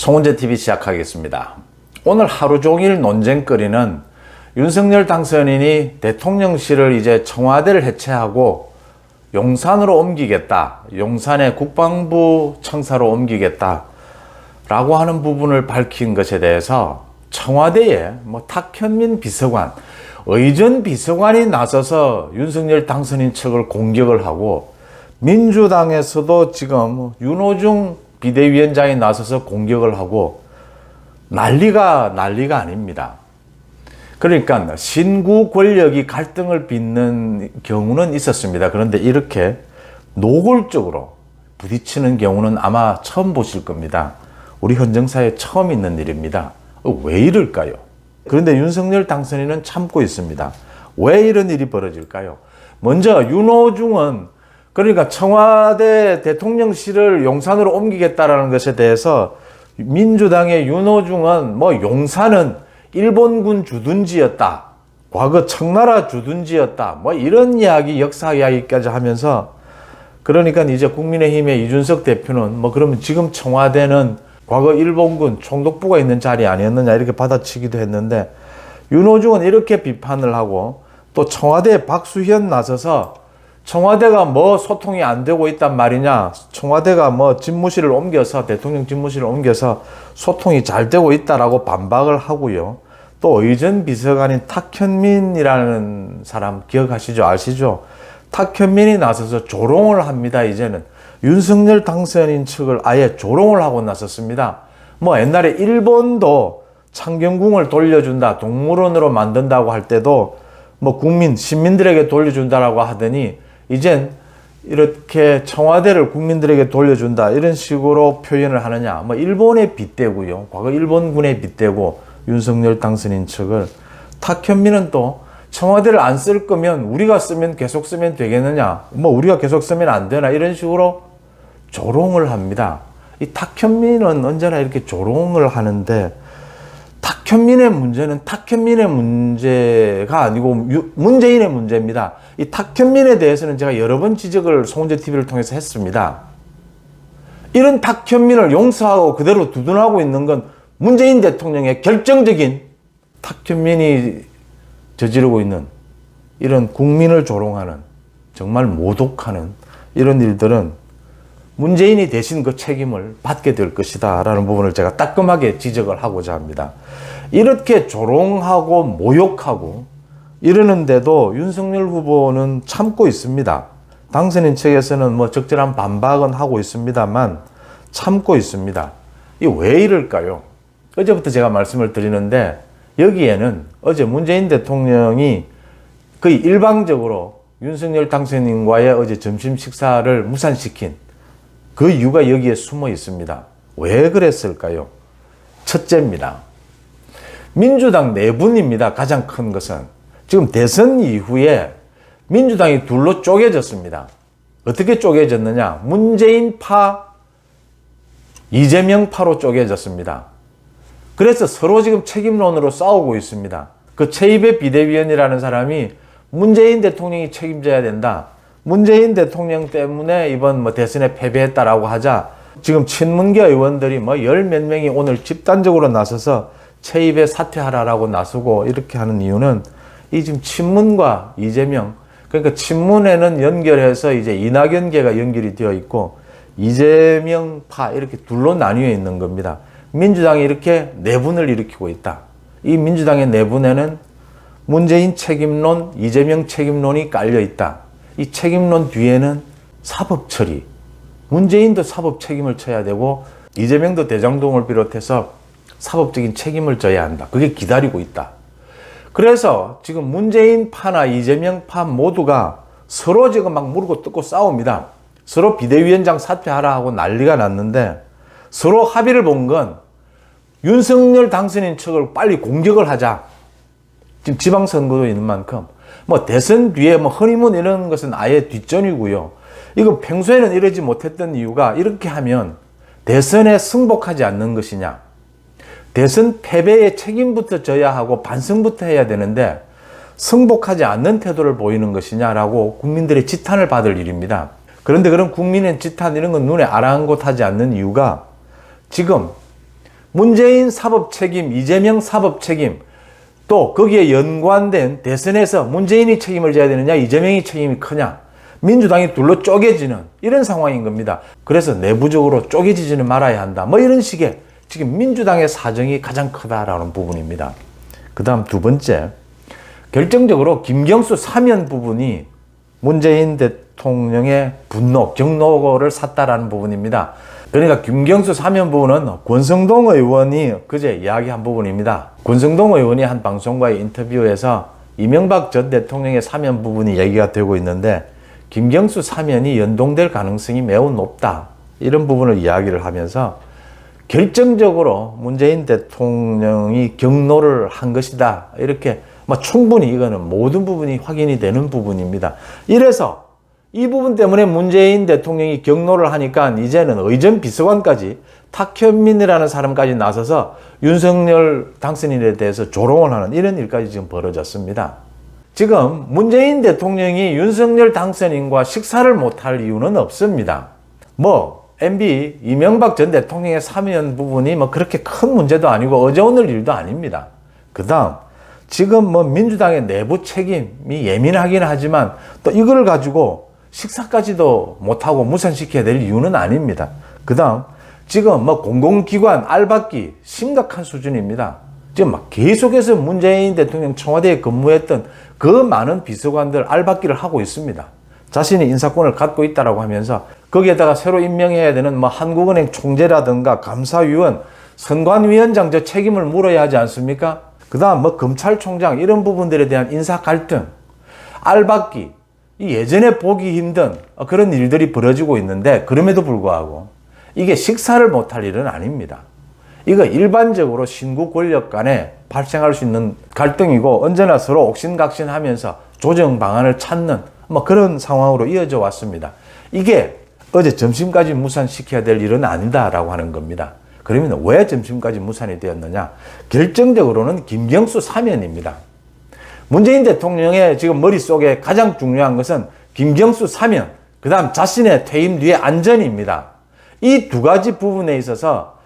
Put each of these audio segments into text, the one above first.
송은재 TV 시작하겠습니다. 오늘 하루 종일 논쟁거리는 윤석열 당선인이 대통령실을 이제 청와대를 해체하고 용산으로 옮기겠다, 용산의 국방부 청사로 옮기겠다 라고 하는 부분을 밝힌 것에 대해서 청와대에 탁현민 비서관, 의전 비서관이 나서서 윤석열 당선인 측을 공격을 하고, 민주당에서도 지금 윤호중 비대위원장이 나서서 공격을 하고 난리가 아닙니다. 그러니까 신구 권력이 갈등을 빚는 경우는 있었습니다. 그런데 이렇게 노골적으로 부딪히는 경우는 아마 처음 보실 겁니다. 우리 헌정사에 처음 있는 일입니다. 왜 이럴까요? 그런데 윤석열 당선인은 참고 있습니다. 왜 이런 일이 벌어질까요? 먼저 윤호중은, 그러니까 청와대 대통령실을 용산으로 옮기겠다라는 것에 대해서 민주당의 윤호중은 용산은 일본군 주둔지였다, 과거 청나라 주둔지였다, 이런 이야기, 역사 이야기까지 하면서, 그러니까 이제 국민의힘의 이준석 대표는 그러면 지금 청와대는 과거 일본군 총독부가 있는 자리 아니었느냐 이렇게 받아치기도 했는데, 윤호중은 이렇게 비판을 하고, 또 청와대에 박수현 나서서 청와대가 소통이 안 되고 있단 말이냐, 청와대가 집무실을 옮겨서, 대통령 집무실을 옮겨서 소통이 잘 되고 있다라고 반박을 하고요. 또 의전 비서관인 탁현민이라는 사람 기억하시죠? 아시죠? 탁현민이 나서서 조롱을 합니다. 이제는 윤석열 당선인 측을 아예 조롱을 하고 나섰습니다. 옛날에 일본도 창경궁을 돌려준다, 동물원으로 만든다고 할 때도 시민들에게 돌려준다라고 하더니, 이젠 이렇게 청와대를 국민들에게 돌려준다 이런 식으로 표현을 하느냐, 일본에 빗대고요. 과거 일본군에 빗대고 윤석열 당선인 측을, 탁현민은 또 청와대를 안 쓸 거면 우리가 쓰면 계속 쓰면 되겠느냐, 우리가 계속 쓰면 안 되나 이런 식으로 조롱을 합니다. 이 탁현민은 언제나 이렇게 조롱을 하는데, 탁현민의 문제는 탁현민의 문제가 아니고 문재인의 문제입니다. 이 탁현민에 대해서는 제가 여러 번 지적을 송은재 TV를 통해서 했습니다. 이런 탁현민을 용서하고 그대로 두둔하고 있는 건 문재인 대통령의 결정적인, 탁현민이 저지르고 있는 이런 국민을 조롱하는, 정말 모독하는 이런 일들은 문재인이 대신 그 책임을 받게 될 것이다 라는 부분을 제가 따끔하게 지적을 하고자 합니다. 이렇게 조롱하고 모욕하고 이러는데도 윤석열 후보는 참고 있습니다. 당선인 측에서는 적절한 반박은 하고 있습니다만 참고 있습니다. 이게 왜 이럴까요? 어제부터 제가 말씀을 드리는데, 여기에는 어제 문재인 대통령이 거의 일방적으로 윤석열 당선인과의 어제 점심 식사를 무산시킨 그 이유가 여기에 숨어 있습니다. 왜 그랬을까요? 첫째입니다. 민주당 내분입니다. 가장 큰 것은 지금 대선 이후에 민주당이 둘로 쪼개졌습니다. 어떻게 쪼개졌느냐? 문재인파, 이재명파로 쪼개졌습니다. 그래서 서로 지금 책임론으로 싸우고 있습니다. 그 최입의 비대위원이라는 사람이 문재인 대통령이 책임져야 된다, 문재인 대통령 때문에 이번 대선에 패배했다라고 하자, 지금 친문계 의원들이 열 몇 명이 오늘 집단적으로 나서서 최입에 사퇴하라라고 나서고 이렇게 하는 이유는, 이 지금 친문과 이재명, 그러니까 친문에는 연결해서 이제 이낙연계가 연결이 되어 있고 이재명파, 이렇게 둘로 나뉘어 있는 겁니다. 민주당이 이렇게 내분을 일으키고 있다. 이 민주당의 내분에는 문재인 책임론, 이재명 책임론이 깔려 있다. 이 책임론 뒤에는 사법 처리, 문재인도 사법 책임을 져야 되고 이재명도 대장동을 비롯해서 사법적인 책임을 져야 한다. 그게 기다리고 있다. 그래서 지금 문재인 파나 이재명 파 모두가 서로 지금 물고 뜯고 싸웁니다. 서로 비대위원장 사퇴하라 하고 난리가 났는데, 서로 합의를 본 건 윤석열 당선인 측을 빨리 공격을 하자. 지금 지방선거도 있는 만큼 대선 뒤에 허니문 이런 것은 아예 뒷전이고요. 이거 평소에는 이러지 못했던 이유가, 이렇게 하면 대선에 승복하지 않는 것이냐, 대선 패배의 책임부터 져야 하고 반성부터 해야 되는데 승복하지 않는 태도를 보이는 것이냐라고 국민들의 지탄을 받을 일입니다. 그런데 그런 국민의 지탄 이런 건 눈에 아랑곳하지 않는 이유가, 지금 문재인 사법 책임, 이재명 사법 책임, 또 거기에 연관된 대선에서 문재인이 책임을 져야 되느냐, 이재명이 책임이 크냐, 민주당이 둘로 쪼개지는 이런 상황인 겁니다. 그래서 내부적으로 쪼개지지는 말아야 한다. 뭐 이런 식의 지금 민주당의 사정이 가장 크다라는 부분입니다. 그 다음 두 번째, 결정적으로 김경수 사면 부분이 문재인 대통령의 분노, 경로를 샀다라는 부분입니다. 그러니까 김경수 사면 부분은 권성동 의원이 그제 이야기한 부분입니다. 권성동 의원이 한 방송과의 인터뷰에서 이명박 전 대통령의 사면 부분이 얘기가 되고 있는데 김경수 사면이 연동될 가능성이 매우 높다. 이런 부분을 이야기를 하면서 결정적으로 문재인 대통령이 경로를 한 것이다. 이렇게 충분히 이거는 모든 부분이 확인이 되는 부분입니다. 이래서 이 부분 때문에 문재인 대통령이 경로를 하니까 이제는 의전 비서관까지 탁현민이라는 사람까지 나서서 윤석열 당선인에 대해서 조롱을 하는 이런 일까지 지금 벌어졌습니다. 지금 문재인 대통령이 윤석열 당선인과 식사를 못할 이유는 없습니다. MB 이명박 전 대통령의 사면 부분이 그렇게 큰 문제도 아니고 어제 오늘 일도 아닙니다. 그 다음 지금 민주당의 내부 책임이 예민하긴 하지만 또 이걸 가지고 식사까지도 못하고 무산시켜야 될 이유는 아닙니다. 그 다음 지금 공공기관 알박기 심각한 수준입니다. 지금 계속해서 문재인 대통령 청와대에 근무했던 그 많은 비서관들 알박기를 하고 있습니다. 자신이 인사권을 갖고 있다라고 하면서 거기에다가 새로 임명해야 되는 한국은행 총재라든가 감사위원, 선관위원장 저 책임을 물어야 하지 않습니까? 그 다음 검찰총장 이런 부분들에 대한 인사 갈등, 알박기, 예전에 보기 힘든 그런 일들이 벌어지고 있는데 그럼에도 불구하고 이게 식사를 못할 일은 아닙니다. 이거 일반적으로 신구 권력 간에 발생할 수 있는 갈등이고 언제나 서로 옥신각신하면서 조정 방안을 찾는 그런 상황으로 이어져 왔습니다. 이게 어제 점심까지 무산시켜야 될 일은 아니다라고 하는 겁니다. 그러면 왜 점심까지 무산이 되었느냐? 결정적으로는 김경수 사면입니다. 문재인 대통령의 지금 머릿속에 가장 중요한 것은 김경수 사면, 그 다음 자신의 퇴임 뒤의 안전입니다. 이 두 가지 부분에 있어서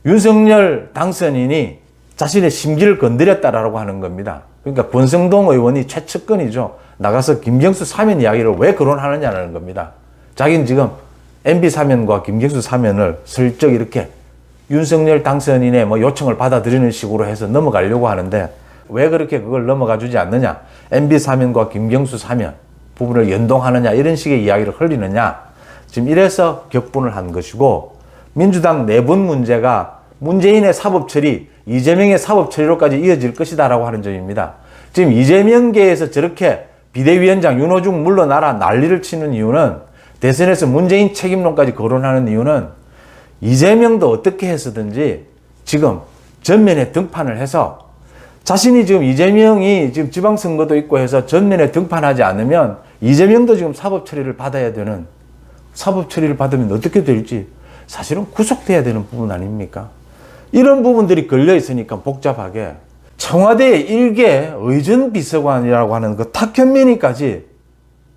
윤석열 당선인이 자신의 심기를 건드렸다라고 하는 겁니다. 그러니까 권성동 의원이 최측근이죠. 나가서 김경수 사면 이야기를 왜 거론하느냐는 겁니다. 자기는 지금 MB 사면과 김경수 사면을 슬쩍 이렇게 윤석열 당선인의 요청을 받아들이는 식으로 해서 넘어가려고 하는데 왜 그렇게 그걸 넘어가 주지 않느냐? MB 사면과 김경수 사면 부분을 연동하느냐? 이런 식의 이야기를 흘리느냐? 지금 이래서 격분을 한 것이고 민주당 내분 문제가 문재인의 사법 처리, 이재명의 사법 처리로까지 이어질 것이다라고 하는 점입니다. 지금 이재명계에서 저렇게 비대위원장 윤호중 물러나라 난리를 치는 이유는 대선에서 문재인 책임론까지 거론하는 이유는 이재명도 어떻게 해서든지 지금 전면에 등판을 해서 자신이 지금 이재명이 지금 지방선거도 있고 해서 전면에 등판하지 않으면 이재명도 지금 사법 처리를 받아야 되는, 사법 처리를 받으면 어떻게 될지 사실은 구속돼야 되는 부분 아닙니까? 이런 부분들이 걸려 있으니까 복잡하게 청와대의 일개 의전비서관이라고 하는 그 탁현민이까지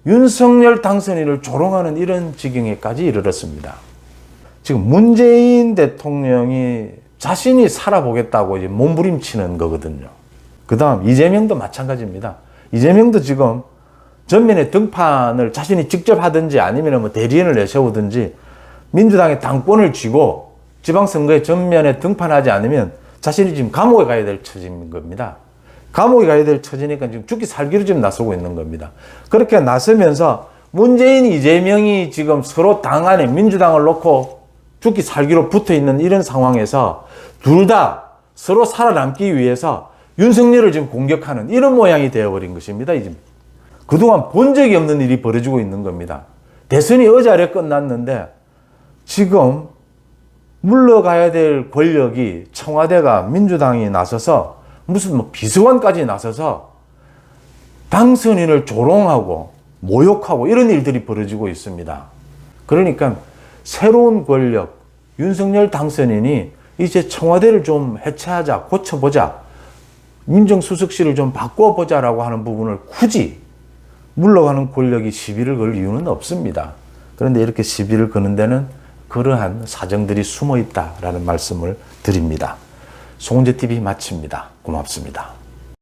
윤석열 당선인을 조롱하는 이런 지경에까지 이르렀습니다. 지금 문재인 대통령이 자신이 살아보겠다고 이제 몸부림치는 거거든요. 그 다음 이재명도 마찬가지입니다. 이재명도 지금 전면에 등판을 자신이 직접 하든지 아니면 대리인을 내세우든지 민주당의 당권을 쥐고 지방선거에 전면에 등판하지 않으면 자신이 지금 감옥에 가야 될 처지인 겁니다. 감옥에 가야 될 처지니까 지금 죽기 살기로 지금 나서고 있는 겁니다. 그렇게 나서면서 문재인, 이재명이 지금 서로 당 안에 민주당을 놓고 죽기 살기로 붙어 있는 이런 상황에서 둘 다 서로 살아남기 위해서 윤석열을 지금 공격하는 이런 모양이 되어버린 것입니다. 이제 그동안 본 적이 없는 일이 벌어지고 있는 겁니다. 대선이 어제 끝났는데 지금 물러가야 될 권력이 청와대가 민주당이 나서서 무슨 비서관까지 나서서 당선인을 조롱하고 모욕하고 이런 일들이 벌어지고 있습니다. 그러니까 새로운 권력, 윤석열 당선인이 이제 청와대를 좀 해체하자, 고쳐보자, 민정수석실을 좀 바꿔보자라고 하는 부분을 굳이 물러가는 권력이 시비를 걸 이유는 없습니다. 그런데 이렇게 시비를 거는 데는 그러한 사정들이 숨어 있다라는 말씀을 드립니다. 송은재TV 마칩니다. 고맙습니다.